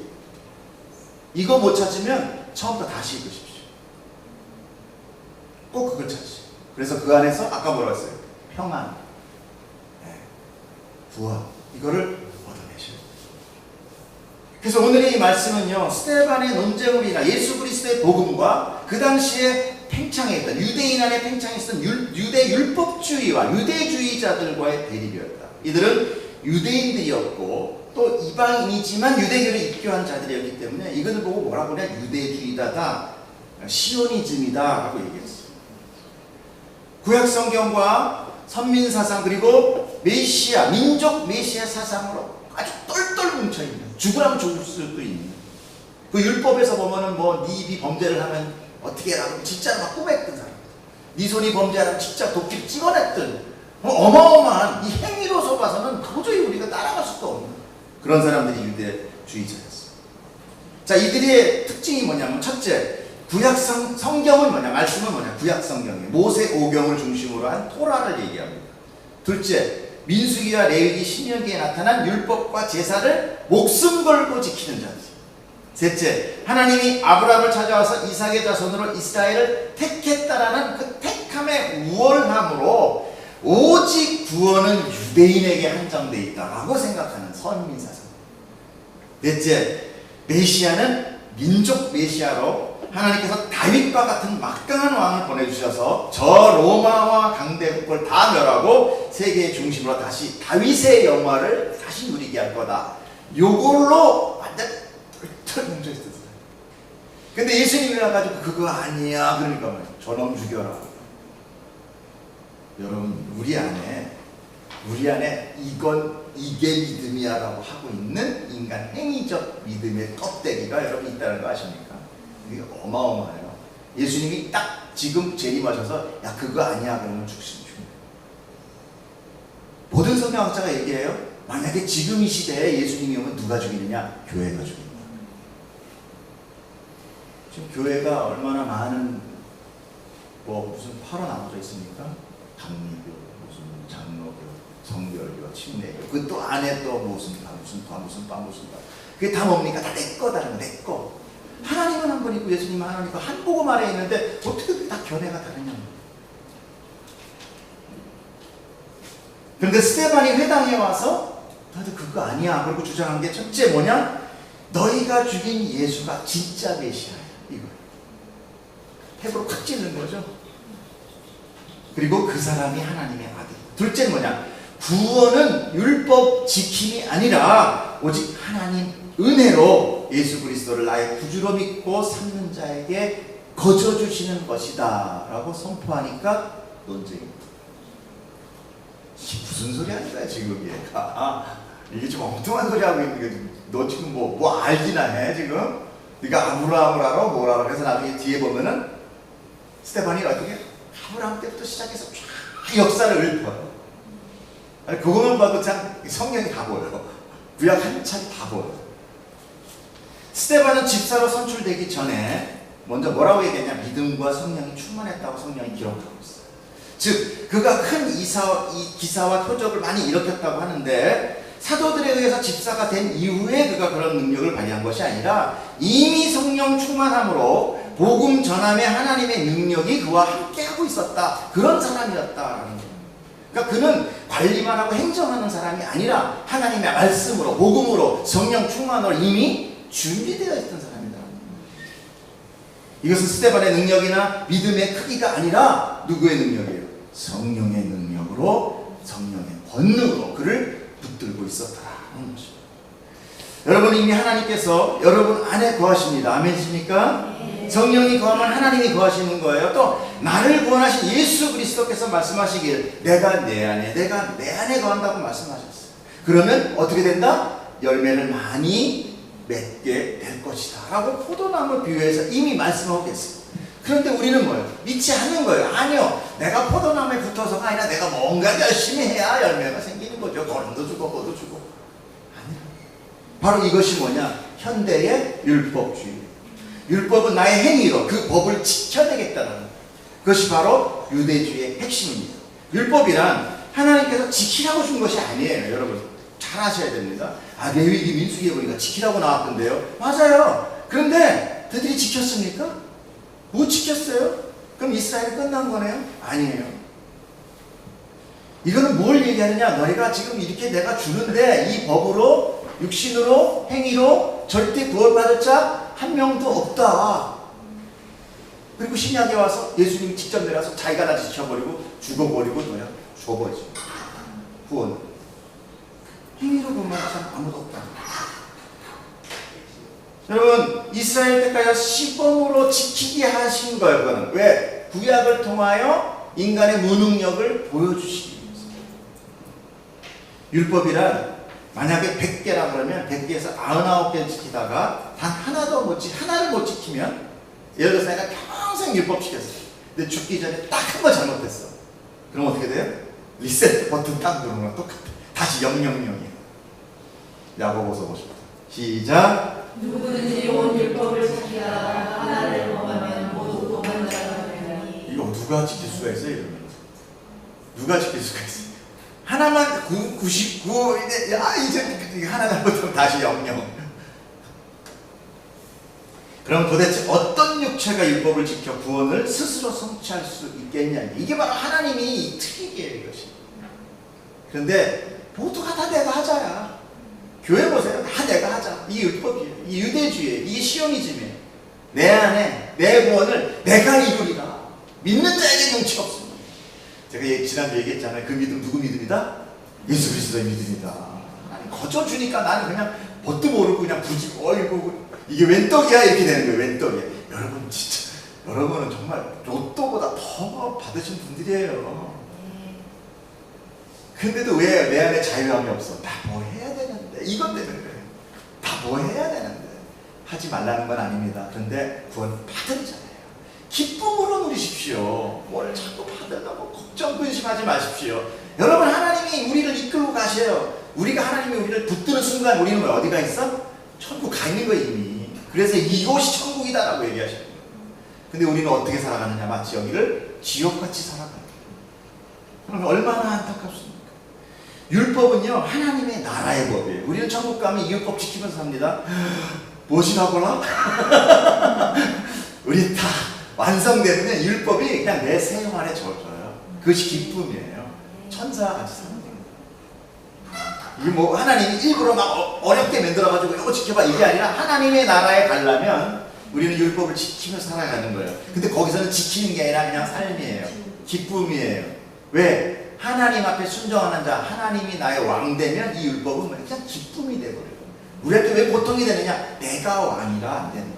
이거 못 찾으면 처음부터 다시 읽으십시오. 꼭 그걸 찾으세요. 그래서 그 안에서 아까 뭐라고 했어요? 평안, 부활, 이거를 얻어내셔요. 그래서 오늘의 이 말씀은요, 스데반의 논쟁으로 인한 예수 그리스도의 복음과 그 당시에 팽창했던, 유대인 안에 팽창했던 유대 율법주의와 유대주의자들과의 대립이었다. 이들은 유대인들이었고 또 이방인이지만 유대교를 입교한 자들이었기 때문에 이것을 보고 뭐라고 그래? 유대주의다다, 시오니즘이다 라고 얘기했어요. 구약성경과 선민사상 그리고 메시아, 민족 메시아 사상으로 아주 똘똘 뭉쳐있는, 죽으라면 죽을 수도 있는, 그 율법에서 보면은 뭐 네 입이 범죄를 하면 어떻게 해라고 진짜로 막 꾸몄던 사람, 네 손이 범죄하면 진짜 도끼를 찍어냈던 어마어마한 이 행위로서 봐서는 도저히 우리가 따라갈 수도 없는 그런 사람들이 유대주의자였어요. 자, 이들의 특징이 뭐냐면, 첫째, 구약 성경은 뭐냐? 말씀은 뭐냐? 구약 성경이에요. 모세 오경을 중심으로 한 토라를 얘기합니다. 둘째, 민수기와 레위기, 신명기에 나타난 율법과 제사를 목숨 걸고 지키는 자들. 셋째, 하나님이 아브라함을 찾아와서 이삭의 자손으로 이스라엘을 택했다라는 그 택함의 우월함으로 오직 구원은 유대인에게 한정되어 있다라고 생각하는 선민사상. 넷째, 메시아는 민족 메시아로 하나님께서 다윗과 같은 막강한 왕을 보내주셔서 저 로마와 강대국을 다 멸하고 세계의 중심으로 다시 다윗의 영화를 다시 누리게 할 거다. 요걸로 완전 털 뭉쳐있었어요. 근데 예수님이 와가지고 그거 아니야. 그러니까 말이야. 저놈 죽여라. 여러분, 우리 안에 이게 믿음이야 라고 하고 있는 인간 행위적 믿음의 껍데기가 여러분 있다는 거 아십니까? 이게 어마어마해요. 예수님이 딱 지금 재림하셔서 야 그거 아니야 그러면 죽습니다. 모든 성경학자가 얘기해요. 만약에 지금 이 시대에 예수님이 오면 누가 죽이느냐? 교회가 죽인다. 지금 교회가 얼마나 많은 무슨 팔아 나눠져 있습니까? 감리교, 무슨 장로교, 성결교, 침례교, 그 또 안에 또 무슨 바. 그게 다 뭡니까? 다 내 거다라는 거, 내 거. 하나님은 한 분이고 예수님은 하나님이고 한 복음 아래에 있는데 어떻게 다 견해가 다르냐. 그런데 스데반이 회당에 와서 나도 그거 아니야 그러고 주장한 게 첫째 뭐냐? 너희가 죽인 예수가 진짜 메시아야. 이거 탭으로 콱 찌는 거죠. 그리고 그 사람이 하나님의 아들. 둘째는 뭐냐? 구원은 율법 지킴이 아니라 오직 하나님 은혜로 예수 그리스도를 나의 구주로 믿고 삼는 자에게 거저 주시는 것이다 라고 선포하니까 논쟁입니다. 이게 무슨 소리 하는 거야 지금 얘가. 이게 좀 엉뚱한 소리 하고 있는 게 너 지금 뭐 알기나 해 지금? 네가 아브라함을 알아? 뭘 알아? 그래서 나중에 뒤에 보면은 스데반이 어떻게 아브라함 때부터 시작해서 쫙 역사를 읊어요. 아니, 그거만 봐도 참 성경이 다 보여요. 구약 한창 다 보여요. 스데반은 집사로 선출되기 전에 먼저 뭐라고 얘기했냐? 믿음과 성령이 충만했다고 성령이 기록하고 있어요. 즉 그가 큰 기사와 표적을 많이 일으켰다고 하는데, 사도들에 의해서 집사가 된 이후에 그가 그런 능력을 발휘한 것이 아니라 이미 성령 충만함으로 복음 전함의 하나님의 능력이 그와 함께하고 있었다. 그런 사람이었다라는 거예요. 그러니까 그는 관리만 하고 행정하는 사람이 아니라 하나님의 말씀으로, 복음으로, 성령 충만으로 이미 준비되어 있던 사람이다. 이것은 스데반의 능력이나 믿음의 크기가 아니라 누구의 능력이에요? 성령의 능력으로, 성령의 권능으로 그를 붙들고 있었다라는 것입니다. 여러분, 이미 하나님께서 여러분 안에 거하십니다. 아멘이십니까? 성령이 거하면 하나님이 거하시는 거예요. 또 나를 구원하신 예수 그리스도께서 말씀하시길 내가 내 안에 거한다고 말씀하셨어요. 그러면 어떻게 된다? 열매를 많이 맺게 될 것이다 라고 포도나무를 비유해서 이미 말씀하고 계세요. 그런데 우리는 뭐예요? 믿지 않는 거예요. 아니요, 내가 포도나무에 붙어서가 아니라 내가 뭔가 열심히 해야 열매가 생기는 거죠. 거름도 주고 뭐도 주고. 아니요. 바로 이것이 뭐냐? 현대의 율법주의. 율법은 나의 행위로 그 법을 지켜내겠다는 것. 그것이 바로 유대주의의 핵심입니다. 율법이란 하나님께서 지키라고 준 것이 아니에요. 여러분 잘 아셔야 됩니다. 레위기 민수기에 보니까 지키라고 나왔던데요. 맞아요. 그런데 그들이 지켰습니까? 못 지켰어요? 그럼 이스라엘이 끝난 거네요? 아니에요. 이거는 뭘 얘기하느냐? 너희가 지금 이렇게 내가 주는데 이 법으로, 육신으로, 행위로 절대 구원받을 자 한 명도 없다. 그리고 신약에 와서 예수님이 직접 내려와서 자기가 다 지켜버리고 죽어버리고 너야 줘버리죠. 구원. 행위로 구원받을 자 아무도 없다. 여러분, 이스라엘 때까지 시범으로 지키게 하신 거예요. 그거는 왜? 구약을 통하여 인간의 무능력을 보여주시기 위해서. 율법이란 만약에 100개라 그러면 100개에서 99개를 지키다가 단 하나를 못 지키면, 예를 들어서 내가 평생 율법 지켰어요. 근데 죽기 전에 딱 한 번 잘못했어. 그럼 어떻게 돼요? 리셋 버튼 딱 누르는 거랑 똑같아. 다시 000이에요. 야고보서 보십시오. 시작. 누구든지 온 율법을 지키다가 하나를 범하면 모두 도망자가 되나니. 이거 누가 지킬 수가 있어요? 이러면 누가 지킬 수가 있어요? 하나만 99 이제 하나 잘못하면 다시 00. 그럼 도대체 어떤 육체가 율법을 지켜 구원을 스스로 성취할 수 있겠냐? 이게 바로 하나님이 트릭이에요, 이것이. 그런데 모두가 다 내가 하자야. 교회 보세요. 다 내가 하자. 이 율법이에요. 이 유대주의예요. 이 시오니즘이에요. 내 안에 내 구원을 내가 이루리라. 믿는 자에게 눈치 없습니다. 제가 지난주에 얘기했잖아요. 그 믿음 누구 믿음이다? 예수 그리스도의 믿음이다. 아니, 거저 주니까 나는 그냥 뭣도 모르고 그냥 부지고 어이구 이게 웬 떡이야? 이렇게 되는 거예요. 웬 떡이야. 여러분 진짜 여러분은 정말 로또보다 더 받으신 분들이에요. 근데도 왜 내 안에 자유함이 없어? 나 뭐 해야 되는데. 이것 때문에 그래요. 다 뭐 해야 되는데. 하지 말라는 건 아닙니다. 그런데 구원 받은 자예요. 기쁨으로 누리십시오. 뭘 자꾸 받으려고 걱정 근심하지 마십시오. 여러분, 하나님이 우리를 이끌고 가셔요. 우리가 하나님이 우리를 붙드는 순간 우리는 왜 어디가 있어? 천국 가 있는 거예요, 이미. 그래서 이곳이 천국이다라고 얘기하시는 거예요. 근데 우리는 어떻게 살아가느냐? 마치 여기를 지옥같이 살아가는 거예요. 그럼 얼마나 안타깝습니까? 율법은요, 하나님의 나라의 법이에요. 우리는 천국 가면 이 율법 지키면서 삽니다. 무엇이라고나? 우리 다 완성되면 율법이 그냥 내 생활에 젖어요. 그것이 기쁨이에요. 천사같이 사는 겁니다. 이게 뭐 하나님이 일부러 막 어렵게 만들어가지고 이거 지켜봐 이게 아니라 하나님의 나라에 가려면 우리는 율법을 지키면서 살아가는 거예요. 근데 거기서는 지키는 게 아니라 그냥 삶이에요. 기쁨이에요. 왜? 하나님 앞에 순종하는 자, 하나님이 나의 왕 되면 이 율법은 그냥 기쁨이 되버려요. 우리한테 왜 고통이 되느냐? 내가 왕이라 안 되는 거예요.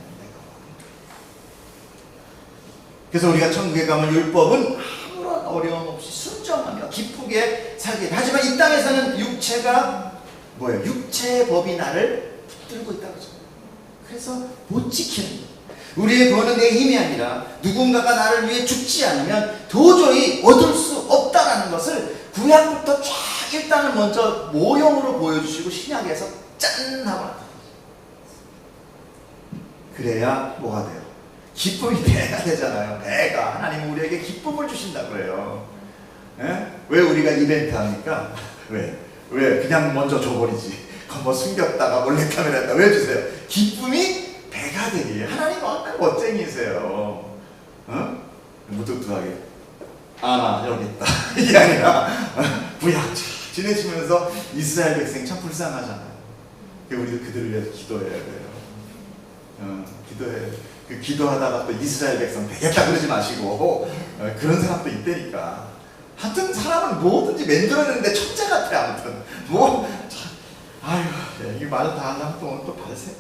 그래서 우리가 천국에 가면 율법은 아무런 어려움 없이 순종하며 기쁘게 살게 돼. 하지만 이 땅에서는 육체가 뭐예요? 육체의 법이 나를 붙들고 있다고 하죠. 그래서 못 지키는 거예요. 우리의 구원은 내 힘이 아니라 누군가가 나를 위해 죽지 않으면 도저히 얻을 수 없다라는 것을 구약부터 쫙 일단은 먼저 모형으로 보여주시고 신약에서 짠 하고 나타났어요. 그래야 뭐가 돼요? 기쁨이 배가 되잖아요. 배가. 하나님은 우리에게 기쁨을 주신다고 그래요. 예? 왜 우리가 이벤트 합니까? 왜 그냥 먼저 줘버리지. 뭐 숨겼다가 몰래카메라 했다. 왜 주세요? 기쁨이 배가 되기에. 하나님 얼마나 멋쟁이세요. 어? 무뚝뚝하게 나 여기 있다 이게 아니라 부약자 지내시면서 이스라엘 백성 참 불쌍하잖아요. 우리도 그들을 위해서 기도해야 돼요. 기도해. 그 기도하다가 또 이스라엘 백성 되겠다 그러지 마시고 그런 사람도 있다니까. 하여튼 사람은 뭐든지 만들어내는데 천재 같아. 아무튼 아유 이게 말을 다 하려면 또 발세.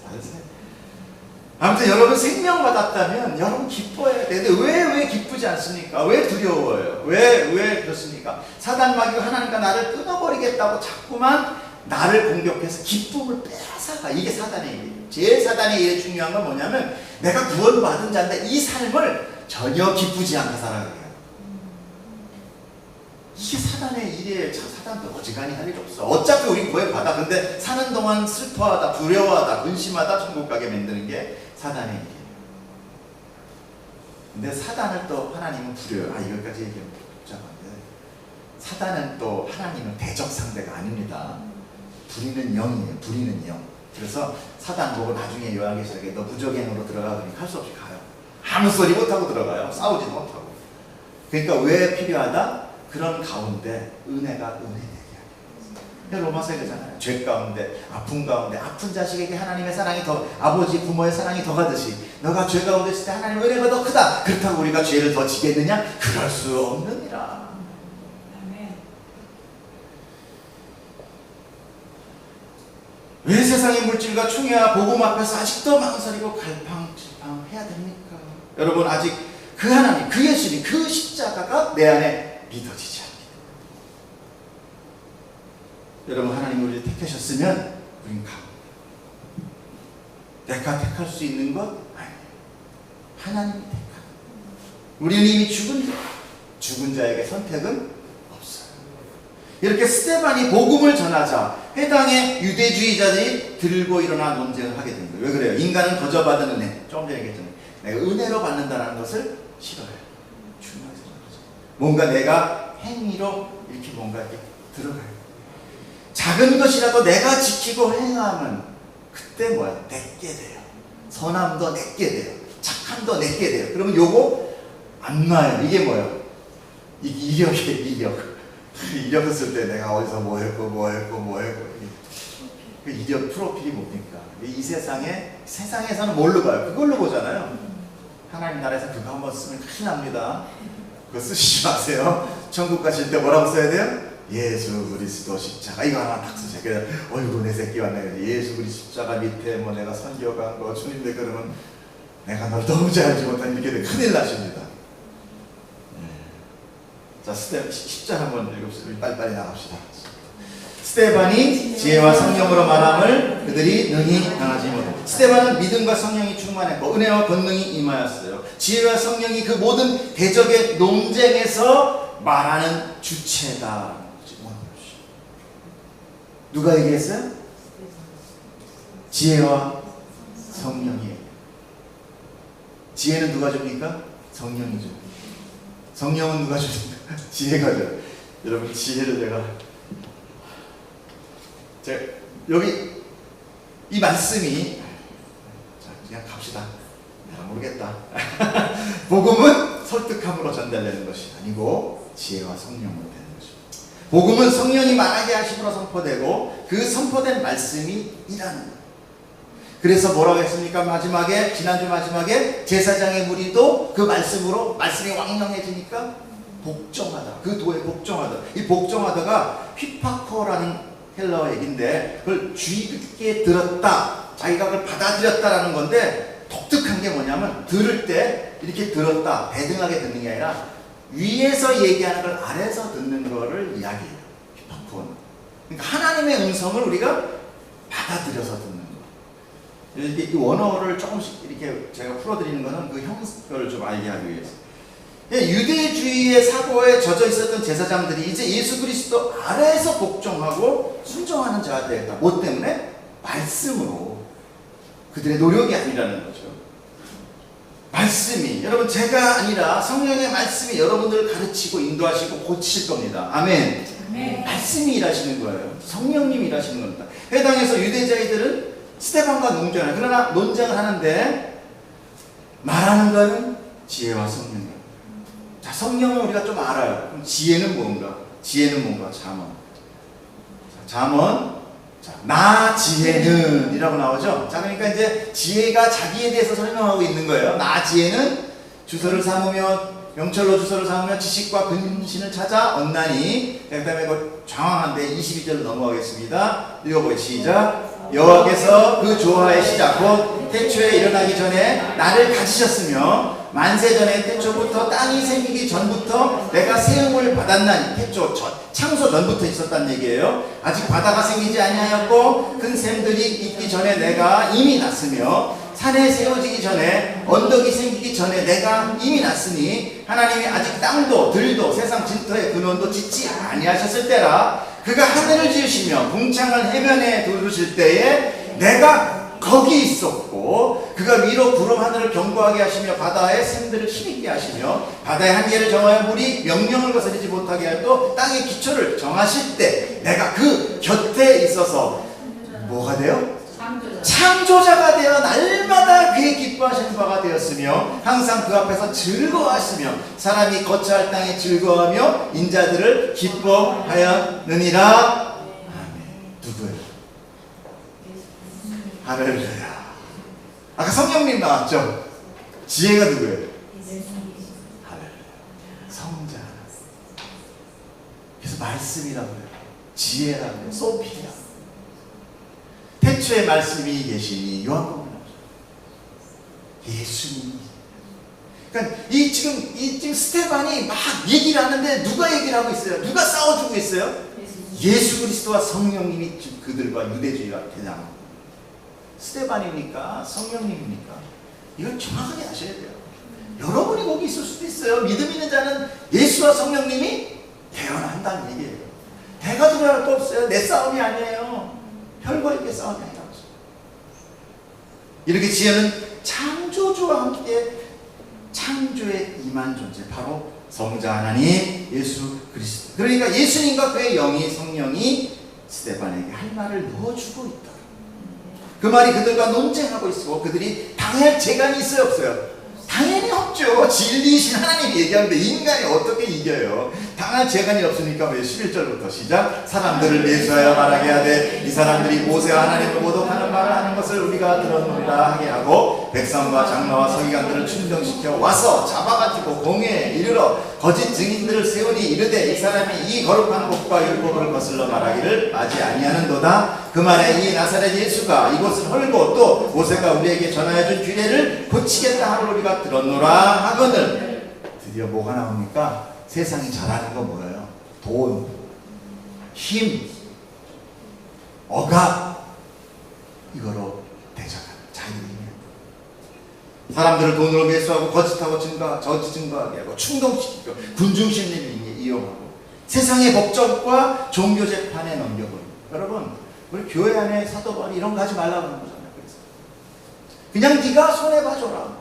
아무튼 여러분 생명 받았다면 여러분 기뻐해야 돼. 근데 왜 기쁘지 않습니까? 왜 두려워요? 왜 그렇습니까? 사단 마귀가 하나님과 나를 끊어버리겠다고 자꾸만 나를 공격해서 기쁨을 빼앗아가. 이게 사단의 일이에요. 제일 사단의 일이 중요한 건 뭐냐면 내가 구원받은 자인데 이 삶을 전혀 기쁘지 않게 살아가요. 이게 사단의 일이에요. 사단도 어지간히 할 일 없어. 어차피 우리 구원받아. 근데 사는 동안 슬퍼하다, 두려워하다, 근심하다 천국 가게 만드는 게 사단의 일이에요. 근데 사단을 또 하나님은 부려요. 이것까지 얘기하면 복잡한데 사단은 또 하나님은 대적 상대가 아닙니다. 부리는 영이에요. 부리는 영. 그래서 사단 보고 나중에 요한계시록에 너 무적행으로 들어가 그러니 할 수 없이 가요. 아무 소리 못하고 들어가요. 싸우지도 못하고. 그러니까 왜 필요하다? 그런 가운데 은혜가 되게 하는 로마서에 그러잖아요. 죄 가운데, 아픔 가운데, 아픈 자식에게 하나님의 사랑이 더, 아버지 부모의 사랑이 더 가듯이 너가 죄 가운데 있을 때 하나님의 은혜가 더 크다. 그렇다고 우리가 죄를 더 지겠느냐? 그럴 수 없느니라. 왜 세상의 물질과 충애와 복음 앞에서 아직도 망설이고 갈팡질팡 해야 됩니까? 여러분 아직 그 하나님, 그 예수님, 그 십자가가 내 안에 믿어지지 않습니다. 여러분 하나님 우리를 택하셨으면 우린 가. 내가 택할 수 있는 것 아니에요. 하나님이 택하는. 우리는 이미 죽은 자에게 선택은 없어요. 이렇게 스데반이 복음을 전하자 해당의 유대주의자들이 들고 일어나 논쟁을 하게 된 거예요. 왜 그래요? 인간은 거저받은 은혜. 조금 전에 얘기했잖아요. 내가 은혜로 받는다는 것을 싫어해요. 중요하게 생각하죠. 뭔가 내가 행위로 이렇게 뭔가 이렇게 들어가요. 작은 것이라도 내가 지키고 행하면 그때 뭐야? 내게 돼요. 선함도 내게 돼요. 착함도 내게 돼요. 그러면 요거 안 놔요. 이게 뭐예요? 이력이에요. 이력을 쓸 때 내가 어디서 뭐 했고 그 이력 프로필이 뭡니까? 이 세상에서는 뭘로 봐요? 그걸로 보잖아요. 하나님 나라에서 그거 한번 쓰면 큰일 납니다. 그거 쓰시지 마세요. 천국 가실 때 뭐라고 써야 돼요? 예수 그리스도 십자가. 이거 하나 딱 쓰세요. 그래서 어이구 내 새끼 왔네. 예수 그리스도 십자가 밑에 뭐 내가 선교 간 거 주님들 그러면 내가 널 너무 잘 알지 못한 이렇게 되면 큰일 나십니다. 자, 십자가 한번 읽읍시다. 빨리빨리 나갑시다. 스데반이 지혜와 성령으로 말함을 그들이 능히 당하지 못했다. 스데반은 믿음과 성령이 충만했고 은혜와 권능이 임하였어요. 지혜와 성령이 그 모든 대적의 논쟁에서 말하는 주체다. 누가 얘기했어요? 지혜와 성령이. 지혜는 누가 줍니까? 성령이 줍니다. 성령은 누가 줍니까? 지혜가 줘요. 여러분 지혜를 제가 여기 이 말씀이 자 그냥 갑시다. 내가 모르겠다. 복음은 설득함으로 전달되는 것이 아니고 지혜와 성령으로 되는 것입니다. 복음은 성령이 말하게 하심으로 선포되고 그 선포된 말씀이 일하는 거예요. 그래서 뭐라고 했습니까? 마지막에 지난주 마지막에 제사장의 무리도 그 말씀으로 말씀이 왕명해지니까 복종하다. 그 도에 복종하다. 이 복종하다가 휘파코라는 헬라어 얘기인데 그걸 주의 깊게 들었다. 자기가 그걸 받아들였다라는 건데 독특한 게 뭐냐면 들을 때 이렇게 들었다. 배등하게 듣는 게 아니라 위에서 얘기하는 걸 아래에서 듣는 거를 이야기해요. 휘파코는. 그러니까 하나님의 음성을 우리가 받아들여서 듣는 거. 이 원어를 조금씩 이렇게 제가 풀어드리는 것은 그 형식을 좀 알게 하기 위해서. 유대주의의 사고에 젖어 있었던 제사장들이 이제 예수 그리스도 아래에서 복종하고 순종하는 자가 되었다. 뭐 때문에? 말씀으로. 그들의 노력이 아니라는 거죠. 말씀이, 여러분, 제가 아니라 성령의 말씀이 여러분들을 가르치고 인도하시고 고치실 겁니다. 아멘. 아멘. 말씀이 일하시는 거예요. 성령님이 일하시는 겁니다. 해당해서 유대자이들은 스데반과 논쟁을, 그러나 논쟁을 하는데 말하는 것은 지혜와 성령이에요. 자, 성령은 우리가 좀 알아요. 그럼 지혜는 뭔가? 지혜는 뭔가? 잠언. 자, 잠언. 자, 나 지혜는 이라고 나오죠. 자, 그러니까 이제 지혜가 자기에 대해서 설명하고 있는 거예요. 나 지혜는 주소를 삼으며, 명철로 주소를 삼으며 지식과 근신을 찾아 얻나니. 그 다음에 그 장황한데 22절로 넘어가겠습니다. 읽어보겠습니다. 시작. 여호와께서 그 조화의 시작 곧 태초에 일어나기 전에 나를 가지셨으며 만세 전에 태초부터 땅이 생기기 전부터 내가 세움을 받았나니. 태초 전, 창조 전부터 있었단 얘기예요. 아직 바다가 생기지 아니하였고 큰 샘들이 있기 전에 내가 이미 났으며 산에 세워지기 전에 언덕이 생기기 전에 내가 이미 났으니 하나님이 아직 땅도 들도 세상 진터의 근원도 짓지 아니하셨을 때라. 그가 하늘을 지으시며 궁창을 해면에 두르실 때에 내가 거기 있었고 그가 위로 구름 하늘을 견고하게 하시며 바다의 샘들을 힘있게 하시며 바다의 한계를 정하여 물이 명령을 거스르지 못하게 하여 땅의 기초를 정하실 때 내가 그 곁에 있어서 뭐가 돼요? 창조자가 되어 날마다 그의 기뻐하시는 바가 되었으며 항상 그 앞에서 즐거워하시며 사람이 거처할 땅에 즐거워하며 인자들을 기뻐하였느니라. 아멘. 누구예요? 할렐루야. 아까 성령님 나왔죠? 지혜가 누구예요? 할렐루야. 성자. 그래서 말씀이라고 해요. 지혜라고 해요. 소피아. 태초에 말씀이 계시니 요한복음에 나오죠. 예수님. 그러니까 이 지금 스테반이 막 얘기를 하는데 누가 얘기를 하고 있어요? 누가 싸워주고 있어요? 예수 그리스도와 성령님이 그들과 유대주의와 대장. 스테반입니까? 성령님입니까? 이걸 정확하게 아셔야 돼요. 여러분이 거기 있을 수도 있어요. 믿음 있는 자는 예수와 성령님이 대언한다는 얘기예요. 대가 두려울 거 없어요. 내 싸움이 아니에요. 혈과 육의 싸움이 아니라고. 이렇게 지혜는 창조주와 함께 창조에 임한 존재, 바로 성자 하나님 예수 그리스도. 그러니까 예수님과 그의 영이, 성령이 스데반에게 할 말을 넣어주고 있다. 그 말이 그들과 논쟁하고 있고 그들이 당할 재간이 있어요, 없어요? 당연히 없죠. 진리이신 하나님이 얘기하는데 인간이 어떻게 이겨요? 당할 재간이 없으니까 왜 11절부터 시작. 사람들을 매수하여 말하게 하되 이 사람들이 모세와 하나님을 모독하는 말을 하는 것을 우리가 들었느니라 하게 하고 백성과 장로와 서기관들을 충동시켜 와서 잡아가지고 공회에 이르러 거짓 증인들을 세우니 이르되 이 사람이 이 거룩한 법과 율법을 거슬러 말하기를 맞이 아니하는도다. 그 말에 이 나사렛 예수가 이곳을 헐고 또 모세가 우리에게 전하여준 규례를 고치겠다 하를 우리가 들었노라 하거늘. 드디어 뭐가 나옵니까? 세상이 잘하는 거 뭐예요? 돈, 힘, 억압, 이거로 대적하는 자기의 힘. 사람들을 돈으로 매수하고 거짓하고 증거하게 하고 충동시키고 군중심리를 이용하고 세상의 법적과 종교 재판에 넘겨버리고. 여러분, 우리 교회 안에 사도바울이 이런 거 하지 말라고 하는 거잖아요. 그래서 그냥 네가 손해봐줘라.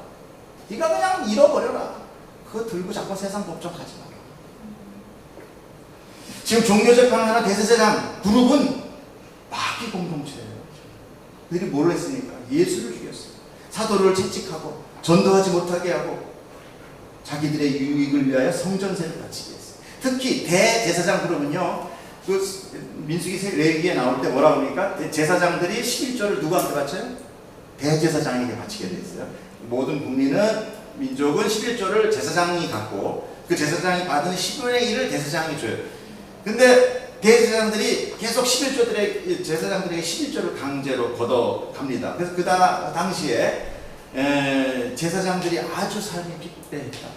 네가 그냥 잃어버려라. 그거 들고 자꾸 세상 법적 하지 마라. 지금 종교재판을 하는 대제사장 그룹은 마귀 공동체예요. 그들이 뭘 했습니까? 예수를 죽였어요. 사도를 채찍하고 전도하지 못하게 하고 자기들의 유익을 위하여 성전세를 바치게 했어요. 특히 대제사장 그룹은요, 그 민수기 레위기에 나올 때 뭐라고 합니까? 제사장들이 11조를 누구한테 바쳐요? 대제사장에게 바치게 됐어요. 모든 국민은, 민족은 11조를 제사장이 갖고 그 제사장이 받은 10분의 1을 대제사장이 줘요. 근데 대제사장들이 계속 제사장들에게 11조를 강제로 걷어갑니다. 그래서 그 당시에 제사장들이 아주 삶이 핍대했다.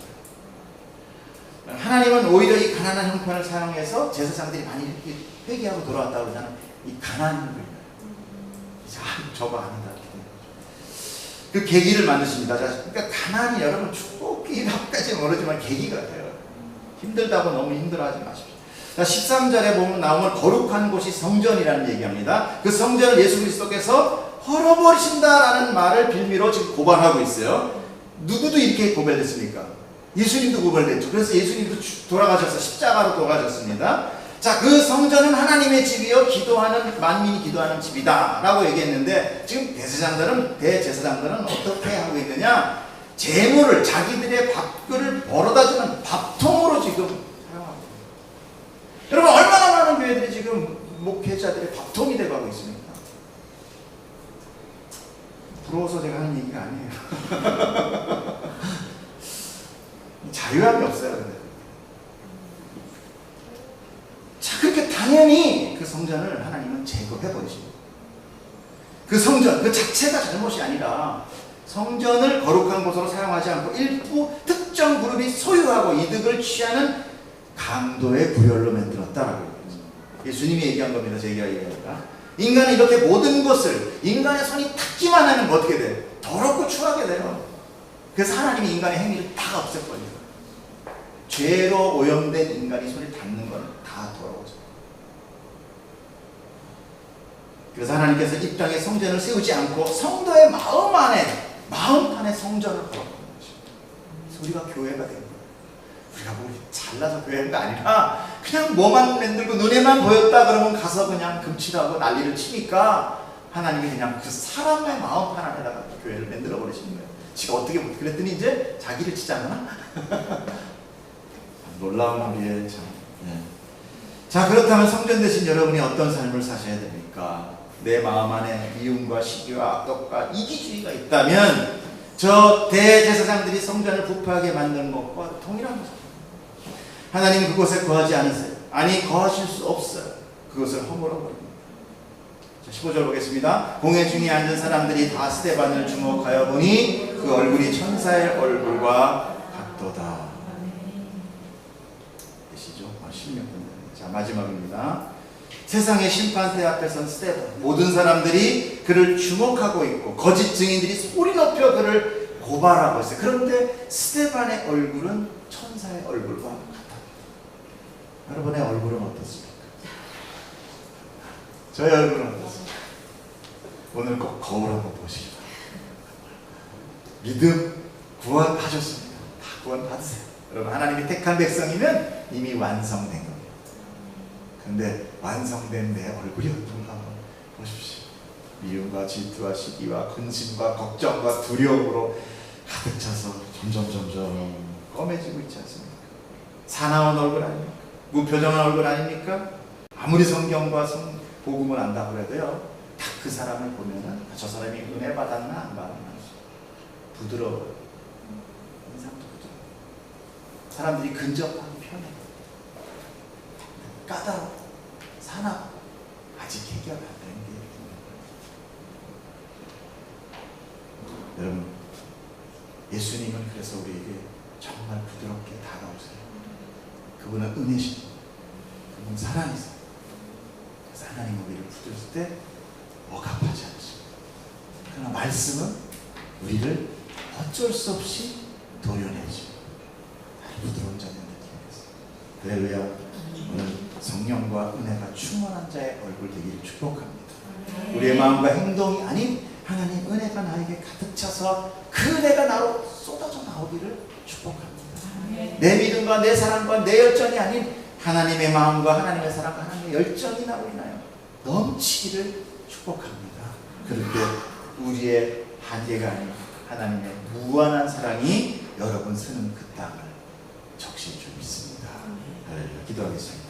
하나님은 오히려 이 가난한 형편을 사용해서 제사장들이 많이 이렇게 회개하고 돌아왔다고 하잖아요. 이 가난을 저거 아니다. 그 계기를 만드십니다. 그러니까 가난이 여러분 축복기라고까지 모르지만 계기가 돼요. 힘들다고 너무 힘들어하지 마십시오. 자, 13절에 보면 나오면 거룩한 곳이 성전이라는 얘기합니다. 그 성전을 예수 그리스도께서 헐어버리신다라는 말을 빌미로 지금 고발하고 있어요. 누구도 이렇게 고발됐습니까? 예수님도 고발됐죠. 그래서 예수님도 돌아가셔서 십자가로 돌아가셨습니다. 자, 그 성전은 하나님의 집이요 기도하는 만민이 기도하는 집이다 라고 얘기했는데, 지금 대제사장들은 어떻게 하고 있느냐, 재물을 자기들의 밥그릇을 벌어다주는 밥통으로 지금 사용하고 있습니다. 여러분, 얼마나 많은 교회들이 지금 목회자들의 밥통이 되어가고 있습니까? 부러워서 제가 하는 얘기가 아니에요. 자유함이 없어요. 근데. 자, 그렇게 당연히 그 성전을 하나님은 제거해버리십니다. 그 성전 그 자체가 잘못이 아니라 성전을 거룩한 곳으로 사용하지 않고 일부 특정 그룹이 소유하고 이득을 취하는 강도의 구별로 만들었다라고 얘기했죠. 예수님이 얘기한 겁니다. 제가 얘기하니까. 인간은 이렇게 모든 것을 인간의 손이 닿기만 하면 어떻게 돼요? 더럽고 추하게 돼요. 그래서 하나님이 인간의 행위를 다 없애버려요. 죄로 오염된 인간이 손에 닿는 건 다 더러워져. 그래서 하나님께서 이 땅에 성전을 세우지 않고 성도의 마음판에 성전을 걸어놓은 것입니다. 우리가 교회가 된 거예요. 우리가 뭐 잘나서 교회가 아니라 그냥 뭐만 만들고 눈에만 보였다 그러면 가서 그냥 금칠하고 난리를 치니까 하나님이 그냥 그 사람의 마음판 안에다가 교회를 만들어 버리시는 거예요. 지가 어떻게 그랬더니 이제 자기를 치잖아. 놀라운 일이에요, 참. 네. 자, 그렇다면 성전 대신 여러분이 어떤 삶을 사셔야 됩니까? 내 마음 안에 미움과 시기와 악독과 이기주의가 있다면 저 대제사장들이 성전을 부패하게 만든 것과 동일한 것입니다. 하나님은 그곳에 거하지 않으세요. 아니, 거하실 수 없어요. 그것을 허물어버립니다. 자, 15절 보겠습니다. 공회 중에 앉은 사람들이 다 스데반을 주목하여 보니 그 얼굴이 천사의 얼굴과 같도다. 계시죠? 자, 마지막입니다. 세상의 심판대 앞에 선 스데반, 모든 사람들이 그를 주목하고 있고 거짓 증인들이 소리 높여 그를 고발하고 있어요. 그런데 스데반의 얼굴은 천사의 얼굴과 같다. 여러분의 얼굴은 어떻습니까? 저의 얼굴은 어떻습니까? 오늘 꼭 거울 한번 보시기 바랍니다. 믿음 구원하셨습니다. 다 구원 받으세요. 여러분, 하나님이 택한 백성이면 이미 완성된 겁니다. 근데 완성된 내 얼굴이 어떤가 한번 보십시오. 미움과 질투와 시기와 근심과 걱정과 두려움으로 가득 차서 점점 검해지고 있지 않습니까? 사나운 얼굴 아닙니까? 무표정한 얼굴 아닙니까? 아무리 성경과 복음을 안다고 해도요, 딱 그 사람을 보면은 저 사람이 은혜 받았나 안 받았나 부드러워요. 인상도 부드러워요. 사람들이 근접하고 편해요. 까다롭고 사납고 아직 해결 안 된 게 여러분, 예수님은 그래서 우리에게 정말 부드럽게 다가오세요. 그분은 은혜십니다. 그분은 사랑이세요. 그래서 하나님 우리를 붙들었을 때 억압하지 않으십니다. 그러나 말씀은 우리를 어쩔 수 없이 도려내십니다. 부드러운 자의 느낌이었어요. 할렐루야. 오늘 성령과 은혜가 충만한 자의 얼굴 되기를 축복합니다. 우리의 마음과 행동이 아닌 하나님 은혜가 나에게 가득 차서 그 은혜가 나로 쏟아져 나오기를 축복합니다. 내 믿음과 내 사랑과 내 열정이 아닌 하나님의 마음과 하나님의 사랑과 하나님의 열정이 나로 인하여 넘치기를 축복합니다. 그럴 때 우리의 한계가 아닌 하나님의 무한한 사랑이 여러분 쓰는 그 땅을 적실 줄 믿습니다. 기도하겠습니다.